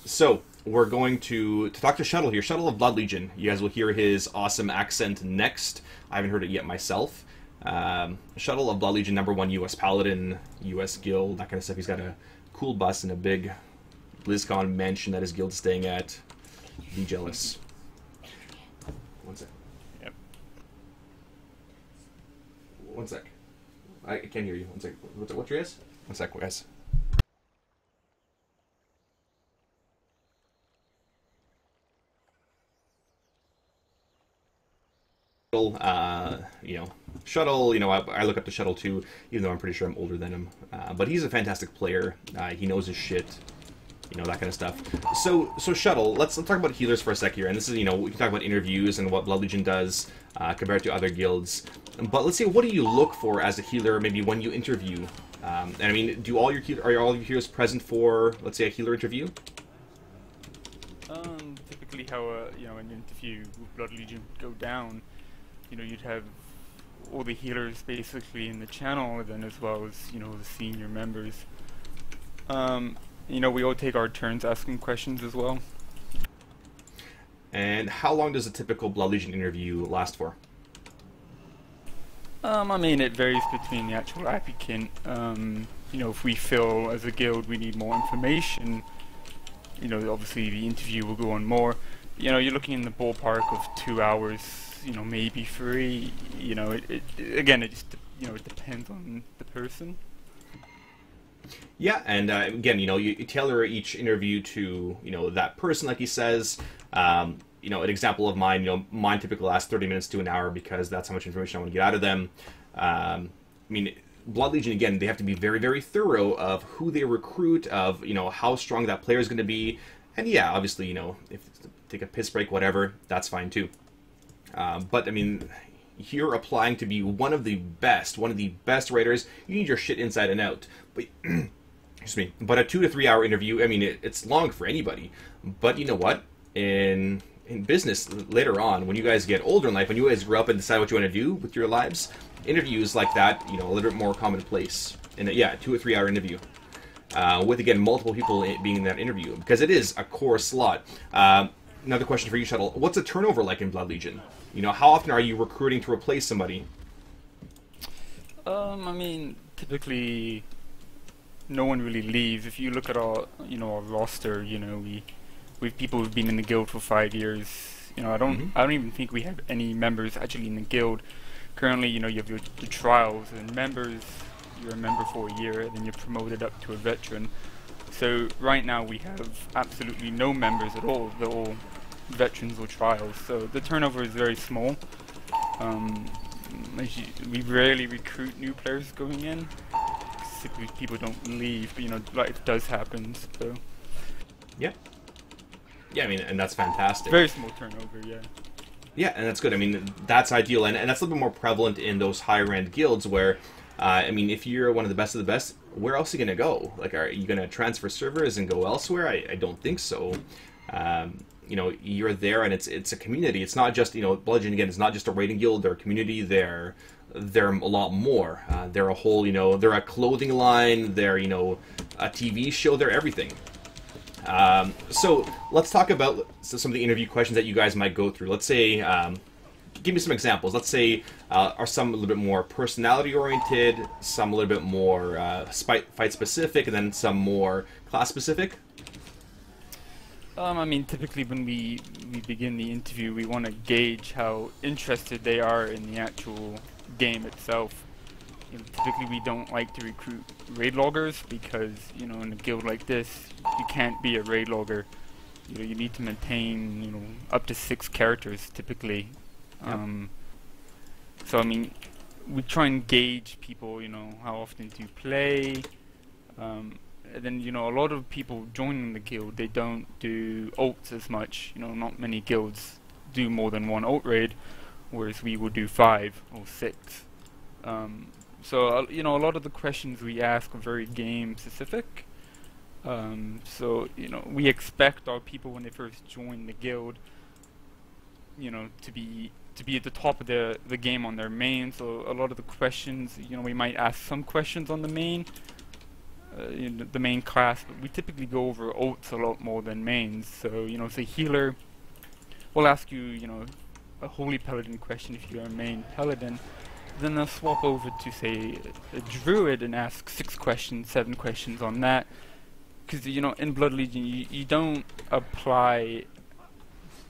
So we're going to talk to Shuttle here. Shuttle of Blood Legion. You guys will hear his awesome accent next. I haven't heard it yet myself. Shuttle of Blood Legion, #1 U.S. Paladin, U.S. Guild, that kind of stuff. He's got a cool bus and a big BlizzCon mansion that his guild's staying at. Be jealous. One sec. Yep. One sec. I can't hear you. One sec. What's your guess? One sec, guys. Shuttle, I look up to Shuttle too, even though I'm pretty sure I'm older than him. But he's a fantastic player. He knows his shit, that kind of stuff. So Shuttle, let's talk about healers for a sec here. And this is, we can talk about interviews and what Blood Legion does compared to other guilds. But let's say, what do you look for as a healer, maybe when you interview? And I mean, are all your healers present for, let's say, a healer interview? Typically how an interview with Blood Legion would go down. You'd have all the healers basically in the channel, then as well as, the senior members. We all take our turns asking questions as well. And how long does a typical Blood Legion interview last for? I mean, it varies between the actual applicant. If we feel as a guild we need more information, obviously the interview will go on more. You're looking in the ballpark of 2 hours, maybe 3. Again, it just, it depends on the person. Yeah, and again, you tailor each interview to, that person, like he says. An example of mine, mine typically lasts 30 minutes to an hour because that's how much information I want to get out of them. I mean, Blood Legion, again, they have to be very, very thorough of who they recruit, of, how strong that player is going to be. And yeah, obviously, if take a piss break, whatever, that's fine too. But I mean, you're applying to be one of the best writers. You need your shit inside and out. But excuse me. But a 2 to 3 hour interview, I mean, it's long for anybody. But you know what? In business later on, when you guys get older in life, when you guys grow up and decide what you want to do with your lives, interviews like that, a little bit more commonplace. And yeah, 2 or 3 hour interview. With, again, multiple people being in that interview, because it is a core slot. Another question for you, Shuttle. What's the turnover like in Blood Legion? How often are you recruiting to replace somebody? I mean, typically, no one really leaves. If you look at our roster, we've people who've been in the guild for 5 years. I don't even think we have any members actually in the guild. Currently, you have your trials and members. You're a member for a year, then you're promoted up to a veteran. So right now we have absolutely no members at all. They're all veterans or trials. So the turnover is very small. We rarely recruit new players going in. Simply people don't leave, but life does happen. So yeah, I mean, and that's fantastic. Very small turnover, yeah. Yeah, and that's good. I mean, that's ideal, and that's a little bit more prevalent in those higher end guilds where. I mean, if you're one of the best, where else are you going to go? Like, are you going to transfer servers and go elsewhere? I don't think so. You're there, and it's a community. It's not just, Blood Legion, again, it's not just a raiding guild. They're a community. They're a lot more. They're a whole, they're a clothing line. They're, a TV show. They're everything. So let's talk about some of the interview questions that you guys might go through. Let's say... give me some examples. Let's say, are some a little bit more personality-oriented, some a little bit more fight-specific, and then some more class-specific? I mean, typically when we begin the interview, we want to gauge how interested they are in the actual game itself. Typically we don't like to recruit raid loggers because, in a guild like this, you can't be a raid logger. You need to maintain, up to 6 characters, typically. So I mean, we try and gauge people, how often do you play, and then, a lot of people joining the guild, they don't do ults as much, not many guilds do more than 1 ult raid, whereas we would do 5 or 6. So, a lot of the questions we ask are very game specific. So, we expect our people when they first join the guild, to be at the top of the game on their main. So a lot of the questions, we might ask some questions on the main, the main class, but we typically go over ults a lot more than mains. So, say healer, we'll ask you, a holy paladin question if you're a main paladin. Then they'll swap over to, say, a druid and ask 6 questions, 7 questions on that. Because, in Blood Legion, you don't apply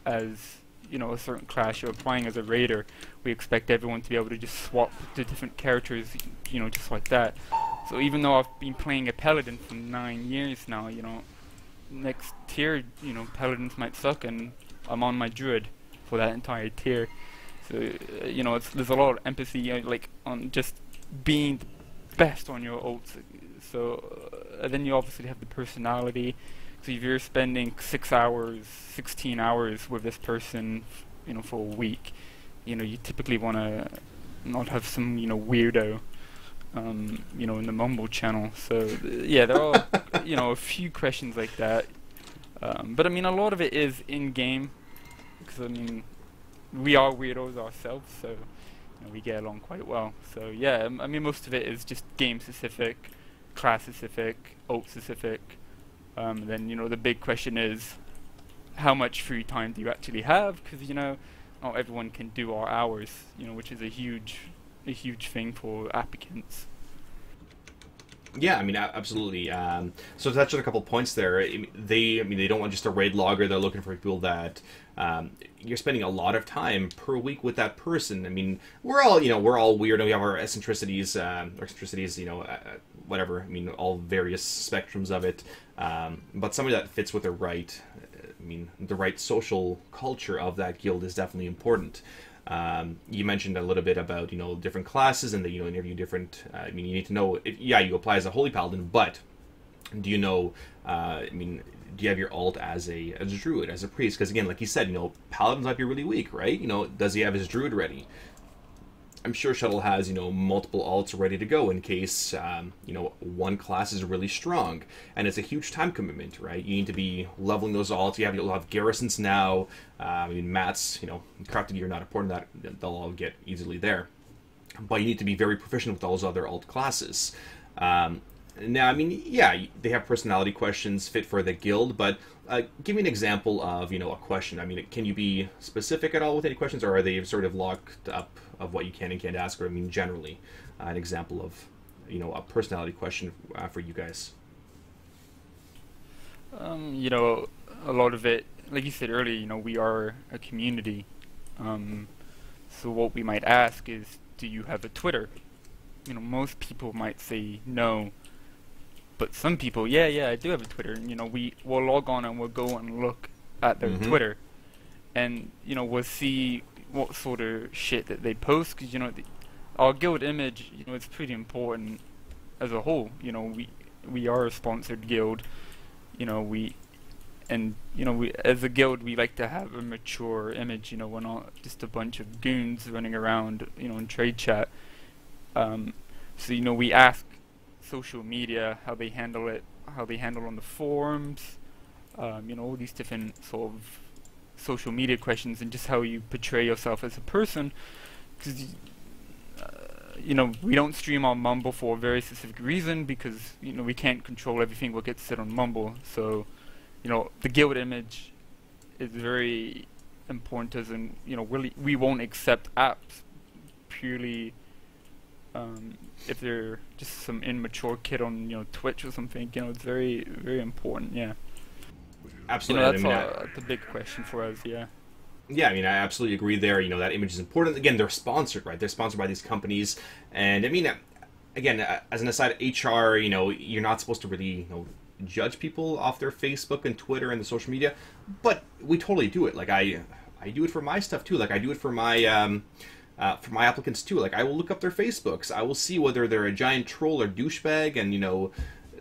as, a certain class. You're applying as a raider. We expect everyone to be able to just swap to different characters, just like that. So even though I've been playing a paladin for 9 years now, next tier, paladins might suck, and I'm on my druid for that entire tier. So, there's a lot of empathy, like, on just being the best on your ults. So, then you obviously have the personality. So if you're spending 6 hours, 16 hours with this person, for a week, you typically want to not have some, weirdo, in the Mumble channel. So, yeah, there are, a few questions like that. But, a lot of it is in-game. Because, we are weirdos ourselves, so we get along quite well. So yeah, most of it is just game specific, class specific, ult specific. Then the big question is, how much free time do you actually have? Because not everyone can do our hours, which is a huge thing for applicants. Yeah, absolutely. So to touch on a couple points there, they don't want just a raid logger. They're looking for people that you're spending a lot of time per week with that person. We're all weird, and we have our eccentricities, whatever. All various spectrums of it. But somebody that fits with the right social culture of that guild is definitely important. You mentioned a little bit about different classes, and that interview different. You need to know if you apply as a holy paladin, but do you know? Do you have your ult as a druid, as a priest? Because again, like you said, paladins might be really weak, right? Does he have his druid ready? I'm sure Shuttle has multiple ults ready to go in case one class is really strong, and it's a huge time commitment, right? You need to be leveling those ults. You'll have garrisons now. Mats, crafted gear not important, that they'll all get easily there, but you need to be very proficient with those other ult classes. Now, they have personality questions fit for the guild, but give me an example of a question. Can you be specific at all with any questions, or are they sort of locked up of what you can and can't ask? Or generally, an example of a personality question for you guys. A lot of it, like you said earlier, we are a community. So what we might ask is, do you have a Twitter? Most people might say no. But some people, yeah, I do have a Twitter. And, we'll log on and we'll go and look at their Twitter. And, we'll see what sort of shit that they post. Because, our guild image, it's pretty important as a whole. We are a sponsored guild. We as a guild, we like to have a mature image. We're not just a bunch of goons running around, in trade chat. So, we ask social media, how they handle it, how they handle on the forums, all these different sort of social media questions, and just how you portray yourself as a person. Because we don't stream on Mumble for a very specific reason, because we can't control everything what gets said on Mumble. So the guild image is very important, as in we won't accept apps purely if they're just some immature kid on Twitch or something. It's very, very important. Yeah, absolutely. That's the big question for us. Yeah, I absolutely agree there. That image is important. Again, they're sponsored, right? They're sponsored by these companies, and again, as an aside, HR, you're not supposed to really judge people off their Facebook and Twitter and the social media, but we totally do it. Like I do it for my stuff too. Like I do it for my applicants too. Like I will look up their Facebooks. I will see whether they're a giant troll or douchebag, and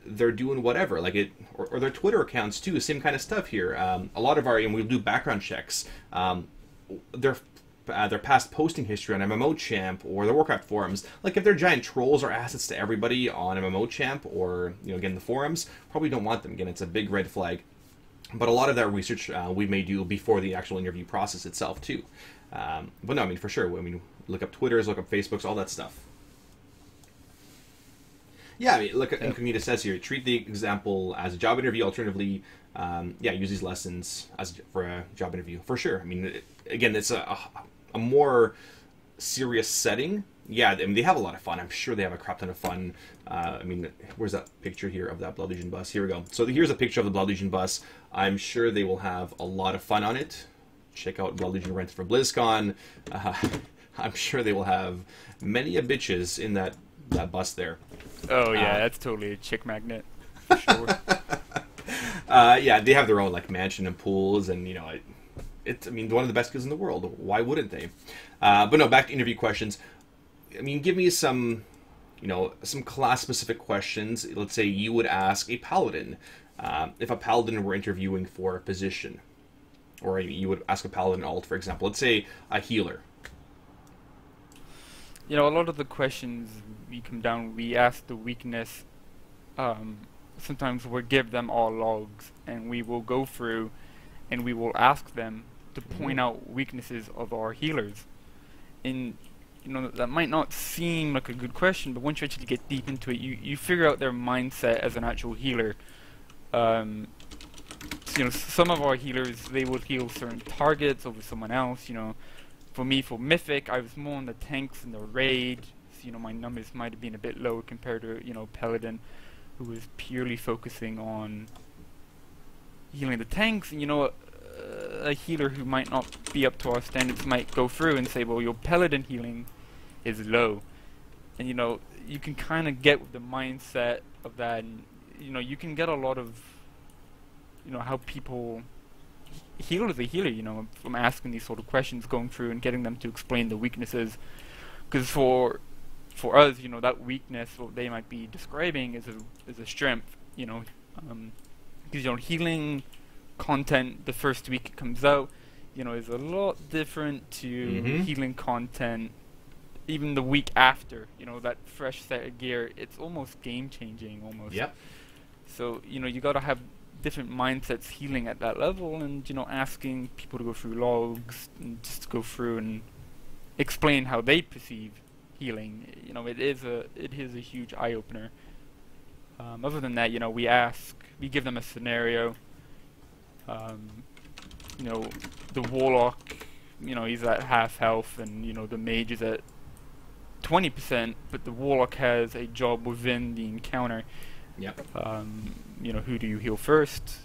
they're doing whatever. Like it, or their Twitter accounts too. Same kind of stuff here. A lot of and we do background checks. Their past posting history on MMO Champ or the Warcraft forums. Like if they're giant trolls or assets to everybody on MMO Champ or again the forums, probably don't want them. Again, it's a big red flag. But a lot of that research we may do before the actual interview process itself too. But no, for sure. Look up Twitters, look up Facebooks, all that stuff. Yeah, I mean, look at Incognita says here, treat the example as a job interview. Alternatively, use these lessons for a job interview. For sure. I mean, again, it's a more serious setting. Yeah, I mean, they have a lot of fun. I'm sure they have a crap ton of fun. I mean, where's that picture here of that Blood Legion bus? Here we go. So here's a picture of the Blood Legion bus. I'm sure they will have a lot of fun on it. Check out Blood Legion rented for BlizzCon. I'm sure they will have many a bitches in that bus there. Oh yeah, that's totally a chick magnet for sure. Yeah, they have their own like mansion and pools, and it's I mean one of the best kids in the world. Why wouldn't they? But no, back to interview questions. I mean, give me some, some class-specific questions. Let's say you would ask a paladin if a paladin were interviewing for a position, or you would ask a paladin alt, for example. Let's say a healer. A lot of the questions we ask the weakness. Sometimes we'll give them all logs, and we will go through, and we will ask them to point out weaknesses of our healers. And that might not seem like a good question, but once you actually get deep into it, you figure out their mindset as an actual healer. Some of our healers, they will heal certain targets over someone else. For me, for Mythic, I was more on the tanks and the raid. So, my numbers might have been a bit lower compared to, Paladin, who was purely focusing on healing the tanks. And, a healer who might not be up to our standards might go through and say, well, your Paladin healing is low. And, you can kind of get with the mindset of that. And, you can get a lot of, how people... healer is a healer, from asking these sort of questions, going through and getting them to explain the weaknesses. Because for us, that weakness, what they might be describing is a strength, because healing content the first week it comes out, is a lot different to healing content even the week after. That fresh set of gear, it's almost game changing almost. Yep. So you got to have different mindsets healing at that level, and asking people to go through logs and just go through and explain how they perceive healing. It is a huge eye opener. Other than that, we give them a scenario. The warlock, he's at half health, and the mage is at 20%, but the warlock has a job within the encounter. Yep. Who do you heal first?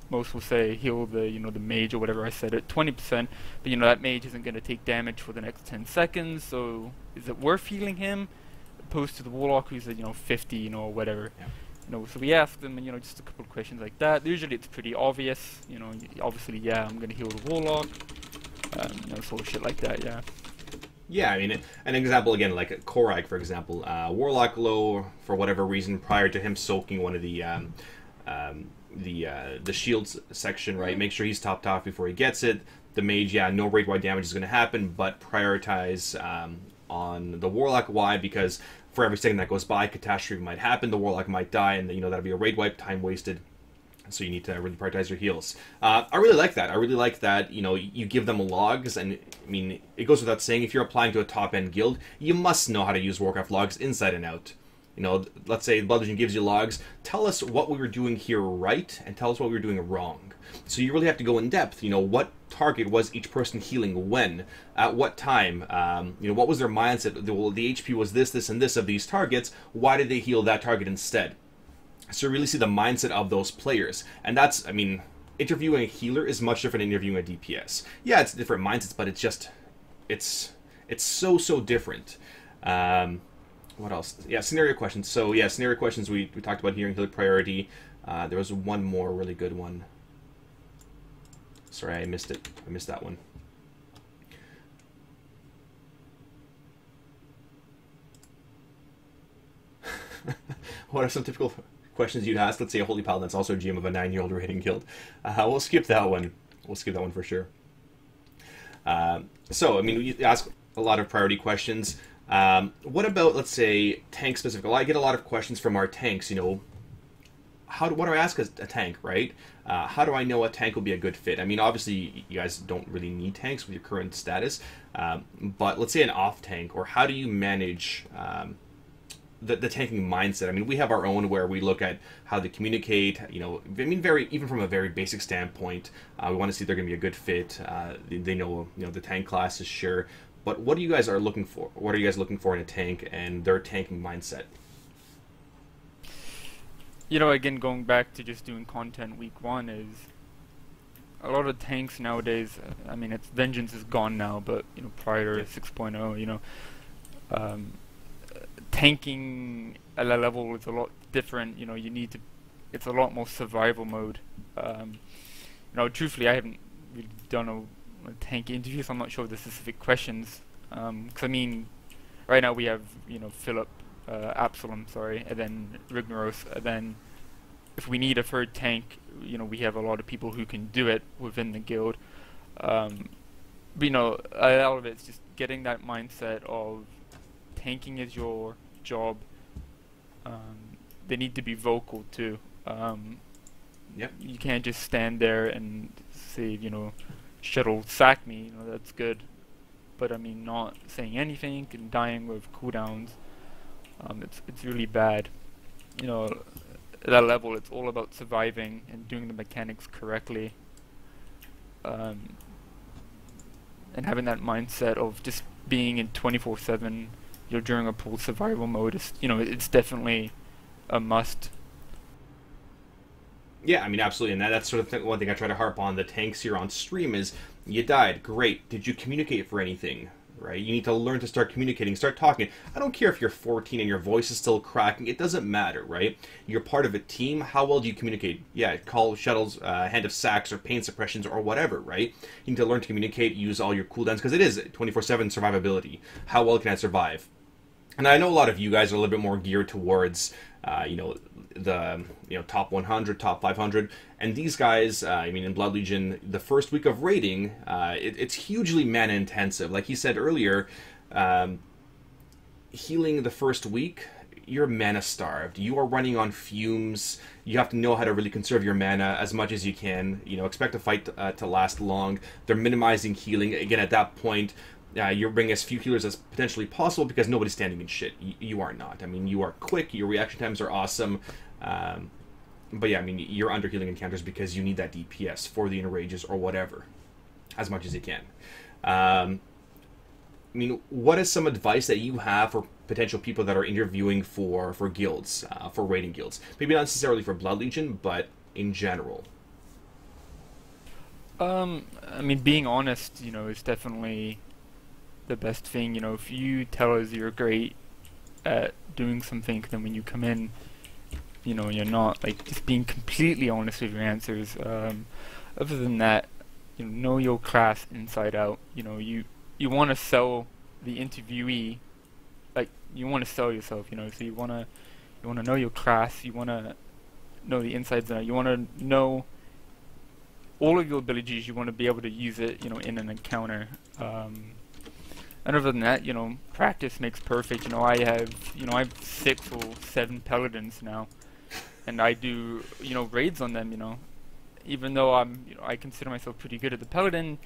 Most will say heal the mage or whatever I said at 20%, but that mage isn't going to take damage for the next 10 seconds, so is it worth healing him opposed to the warlock who's at 50 or whatever? Yep. So we ask them just a couple of questions like that. Usually it's pretty obvious, obviously, yeah, I'm going to heal the warlock, sort of shit like that, yeah. Yeah, I mean, an example again, like Korak, for example, Warlock low for whatever reason prior to him soaking one of the shields section, right? Make sure he's topped off before he gets it. The mage, yeah, no raid wide damage is going to happen, but prioritize on the Warlock. Why? Because for every second that goes by, catastrophe might happen. The Warlock might die, and that'll be a raid wipe, time wasted. So you need to really prioritize your heals. I really like that. I really like that, you give them logs, and I mean, it goes without saying, if you're applying to a top-end guild, you must know how to use Warcraft logs inside and out. Let's say Blood Legion gives you logs, tell us what we were doing here right, and tell us what we were doing wrong. So you really have to go in depth, what target was each person healing when, at what time, what was their mindset, the HP was this, and this of these targets, why did they heal that target instead? So really see the mindset of those players. And that's, I mean, interviewing a healer is much different than interviewing a DPS. Yeah, it's different mindsets, but it's so different. What else? Yeah, scenario questions. So yeah, scenario questions we talked about here in healer priority. There was one more really good one. Sorry, I missed it. I missed that one. What are some typical questions you'd ask? Let's say a Holy Paladin that's also a GM of a 9-year-old raiding guild. We'll skip that one. We'll skip that one for sure. So, I mean, we ask a lot of priority questions. What about, let's say, tank specific? Well, I get a lot of questions from our tanks, what do I ask a tank, right? How do I know a tank will be a good fit? I mean, obviously, you guys don't really need tanks with your current status, but let's say an off tank, or how do you manage the tanking mindset. I mean, we have our own where we look at how they communicate. You know, I mean, very even from a very basic standpoint, we want to see they're going to be a good fit. They know, you know, the tank class is sure. But what do you guys are looking for? What are you guys looking for in a tank and their tanking mindset? You know, again, going back to just doing content week one is a lot of tanks nowadays. I mean, it's Vengeance is gone now, but you know, prior to 6.0, you know, tanking at a level is a lot different. You know, you need to. It's a lot more survival mode. You know, truthfully, I haven't really done a tank interview, so I'm not sure of the specific questions. Because I mean, right now we have, you know, Philip, Absalom, sorry, and then Rignoros, and then if we need a third tank, you know, we have a lot of people who can do it within the guild. But you know, a lot of it's just getting that mindset of tanking is your job. They need to be vocal too. Yep. You can't just stand there and say, you know, shuttle sack me. You know, that's good. But I mean, not saying anything and dying with cooldowns, it's really bad. You know, at that level, it's all about surviving and doing the mechanics correctly, and having that mindset of just being in 24/7. You know, during a pool survival mode, is, you know, it's definitely a must. Yeah, I mean, absolutely, and that's sort of one thing I try to harp on. The tanks here on stream is, you died, great. Did you communicate for anything? Right? You need to learn to start communicating, start talking. I don't care if you're 14 and your voice is still cracking. It doesn't matter, right? You're part of a team. How well do you communicate? Yeah, call shuttles, hand of sacks, or pain suppressions, or whatever, right? You need to learn to communicate, use all your cooldowns, because it is 24/7 survivability. How well can I survive? And I know a lot of you guys are a little bit more geared towards, you know, the top 100, top 500, and these guys, I mean, in Blood Legion, the first week of raiding, it's hugely mana intensive. Like he said earlier, healing the first week, you're mana starved. You are running on fumes. You have to know how to really conserve your mana as much as you can. You know, expect a fight to last long. They're minimizing healing. Again, at that point, you're bringing as few healers as potentially possible because nobody's standing in shit. You are not. I mean, you are quick. Your reaction times are awesome. But yeah, I mean, you're under healing encounters because you need that DPS for the enrages or whatever, as much as you can. I mean, what is some advice that you have for potential people that are interviewing for guilds, for raiding guilds? Maybe not necessarily for Blood Legion, but in general. I mean, being honest, you know, is definitely the best thing. You know, if you tell us you're great at doing something, then when you come in, you know, you're not. Like, just being completely honest with your answers. Other than that, you know your class inside out. You know, you want to sell the interviewee, like, you want to sell yourself, you know, so you want to know your class, you want to know the insides and out, you want to know all of your abilities, you want to be able to use it, you know, in an encounter. And other than that, you know, practice makes perfect. You know, I have 6 or 7 paladins now, and I do, you know, raids on them, you know. Even though I consider myself pretty good at the paladin,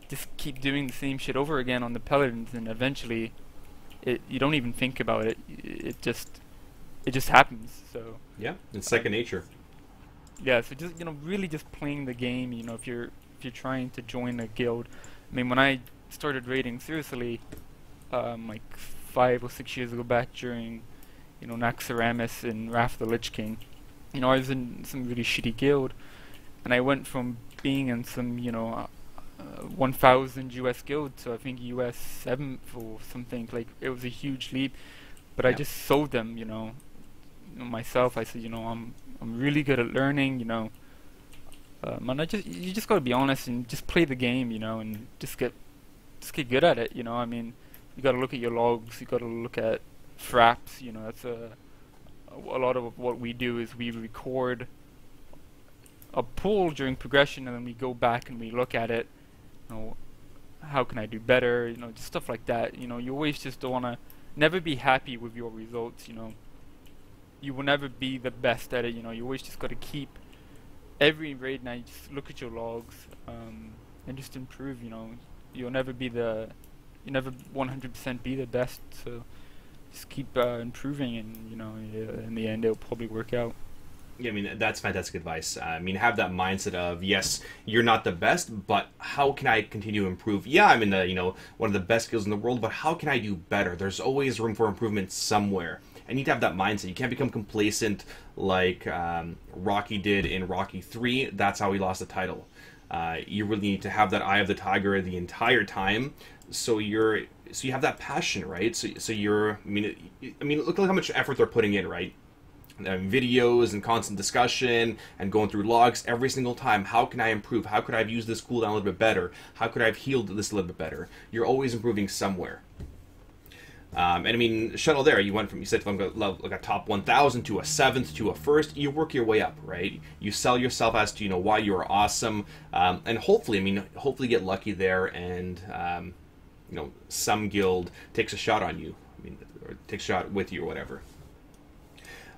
just keep doing the same shit over again on the paladins, and eventually, you don't even think about it. It just happens. So yeah, it's second nature. Yeah, so just, you know, really just playing the game. You know, if you're trying to join a guild, I mean, when I started raiding seriously, like 5 or 6 years ago, back during, you know, Naxxramas and Wrath of the Lich King, you know, I was in some really shitty guild, and I went from being in some, you know, 1,000 US guild to I think US 7th or something. Like, it was a huge leap, but yeah. I just sold them, you know, myself. I said, you know, I'm really good at learning, you know, and you just gotta be honest and just play the game, you know, and just get good at it, you know. I mean, you gotta look at your logs, you gotta look at fraps, you know. That's a lot of what we do is we record a pool during progression, and then we go back and we look at it, you know, how can I do better, you know, just stuff like that. You know, you always just don't wanna never be happy with your results, you know. You will never be the best at it, you know. You always just gotta keep every raid night, just look at your logs, and just improve, you know. You'll never 100% be the best, so just keep improving, and in the end, it'll probably work out. Yeah, I mean, that's fantastic advice. I mean, have that mindset of, yes, you're not the best, but how can I continue to improve? Yeah, I'm in the, one of the best skills in the world, but how can I do better? There's always room for improvement somewhere. I need to have that mindset. You can't become complacent like Rocky did in Rocky 3. That's how he lost the title. You really need to have that eye of the tiger the entire time, so you have that passion, right? So you're, I mean, look how much effort they're putting in, right? Videos and constant discussion and going through logs every single time. How can I improve? How could I have used this cooldown a little bit better? How could I have healed this a little bit better? You're always improving somewhere. And I mean, Shuttle, there, you said from like a top 1,000 to a 7th to a 1st. You work your way up, right? You sell yourself as to, why you are awesome. And hopefully, hopefully get lucky there, and, some guild takes a shot on you. Or takes a shot with you or whatever.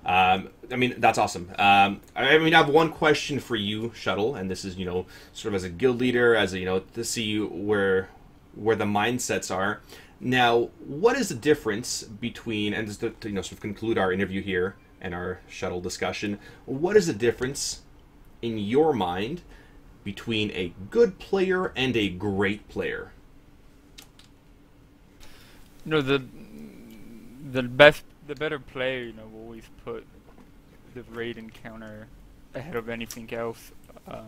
I mean, that's awesome. I have one question for you, Shuttle, and this is, sort of as a guild leader, as a, to see where the mindsets are. Now, what is the difference between, and just to sort of conclude our interview here and our Shuttle discussion, what is the difference in your mind between a good player and a great player? The better player, will always put the raid encounter ahead of anything else. So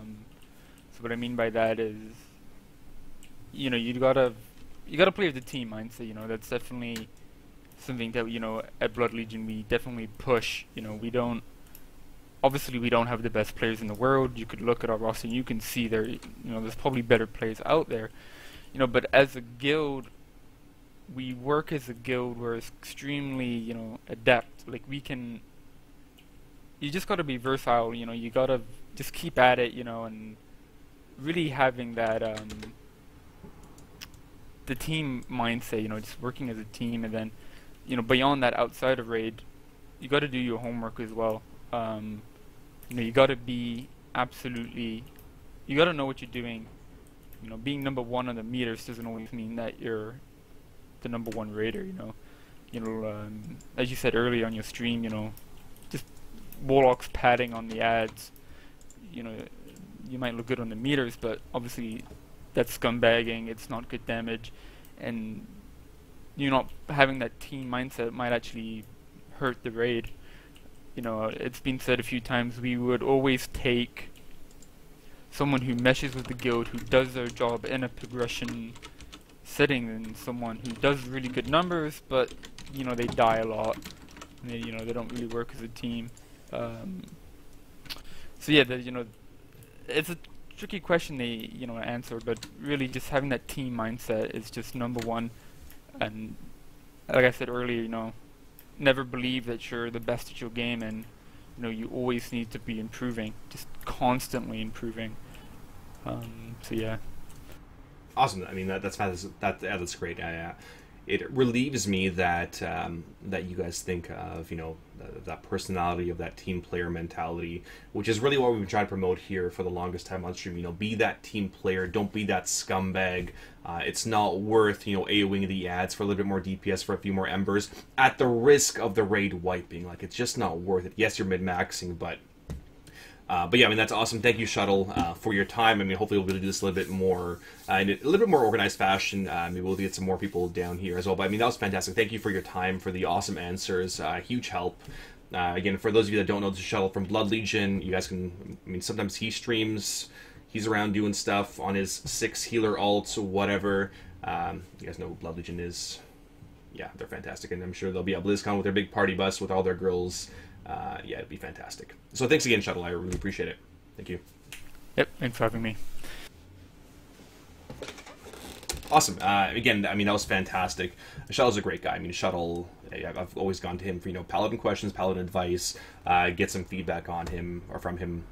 what I mean by that is, you gotta play with the team mindset. That's definitely something that at Blood Legion we definitely push. We don't have the best players in the world. You could look at our roster and you can see there's probably better players out there. But as a guild, we work as a guild. We're extremely, adept. Like, you just gotta be versatile, you gotta just keep at it, and really having that, the team mindset, just working as a team, and then, beyond that, outside of raid, you gotta do your homework as well. You gotta be you gotta know what you're doing. Being number 1 on the meters doesn't always mean that you're the number 1 raider, as you said earlier on your stream, just Warlocks padding on the ads, you might look good on the meters, but obviously that's scumbagging, it's not good damage, and not having that team mindset might actually hurt the raid. It's been said a few times, we would always take someone who meshes with the guild, who does their job in a progression setting, than someone who does really good numbers, but they die a lot, and they don't really work as a team. So yeah, it's a tricky question they answer, but really just having that team mindset is just number 1. And like I said earlier, never believe that you're the best at your game, and you always need to be improving, just constantly improving. So yeah. Awesome. I mean, that's great. It relieves me that that you guys think of that personality, of that team player mentality, which is really what we've been trying to promote here for the longest time on stream. Be that team player. Don't be that scumbag. It's not worth AoEing the ads for a little bit more DPS, for a few more embers, at the risk of the raid wiping. Like, it's just not worth it. Yes, you're mid-maxing, but yeah, I mean, that's awesome. Thank you, Shuttle, for your time. I mean, hopefully we'll be able to do this a little bit more, in a little bit more organized fashion. Maybe we'll get some more people down here as well. But I mean, that was fantastic. Thank you for your time, for the awesome answers. Huge help. Again, for those of you that don't know, this is Shuttle from Blood Legion. You guys can, I mean, sometimes he streams, he's around doing stuff on his 6 healer alts, whatever. You guys know who Blood Legion is. Yeah, they're fantastic, and I'm sure they'll be at BlizzCon with their big party bus with all their girls. Yeah, it'd be fantastic. So thanks again, Shuttle. I really appreciate it. Thank you. Yep, thanks for having me. Awesome. Again, I mean, that was fantastic. Shuttle's a great guy. I mean, Shuttle, I've always gone to him for, Paladin questions, Paladin advice, get some feedback on him or from him,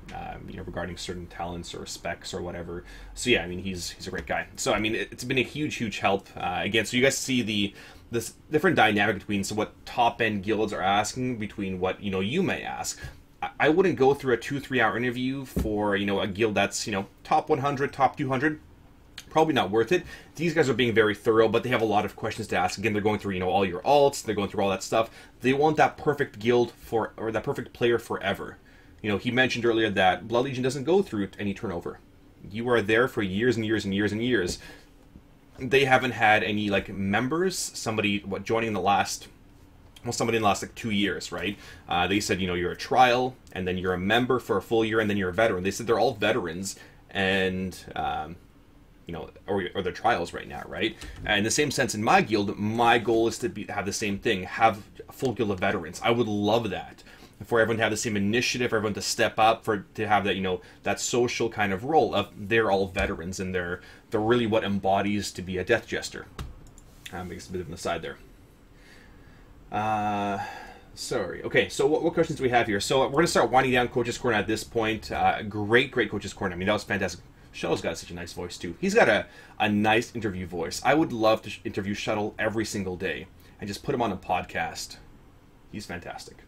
regarding certain talents or specs or whatever. So yeah, I mean, he's a great guy. So, I mean, it's been a huge help. Again, so you guys see this different dynamic between what top-end guilds are asking between what, you may ask. I wouldn't go through a 2-3 hour interview for, a guild that's, top 100, top 200. probably not worth it. These guys are being very thorough, but they have a lot of questions to ask. Again, they're going through, you know, all your alts, they're going through all that stuff. They want that perfect guild or that perfect player forever. You know, he mentioned earlier that Blood Legion doesn't go through any turnover. You are there for years and years and years and years. They haven't had any, like, members, somebody joining in the last... Well, somebody in the last, like, 2 years, right? They said, you know, you're a trial, and then you're a member for a full year, and then you're a veteran. They said they're all veterans, and, you know, or they're trials right now, right? And in the same sense, in my guild, my goal is to have the same thing, have a full guild of veterans. I would love that. For everyone to have the same initiative, for everyone to step up, to have that, you know, that social kind of role of they're all veterans, and they're really what embodies to be a Death Jester. Makes a bit of an aside there. Sorry. Okay, so what questions do we have here? So we're going to start winding down Coach's Corner at this point. Great Coach's Corner. I mean, that was fantastic. Shuttle's got such a nice voice, too. He's got a nice interview voice. I would love to interview Shuttle every single day and just put him on a podcast. He's fantastic.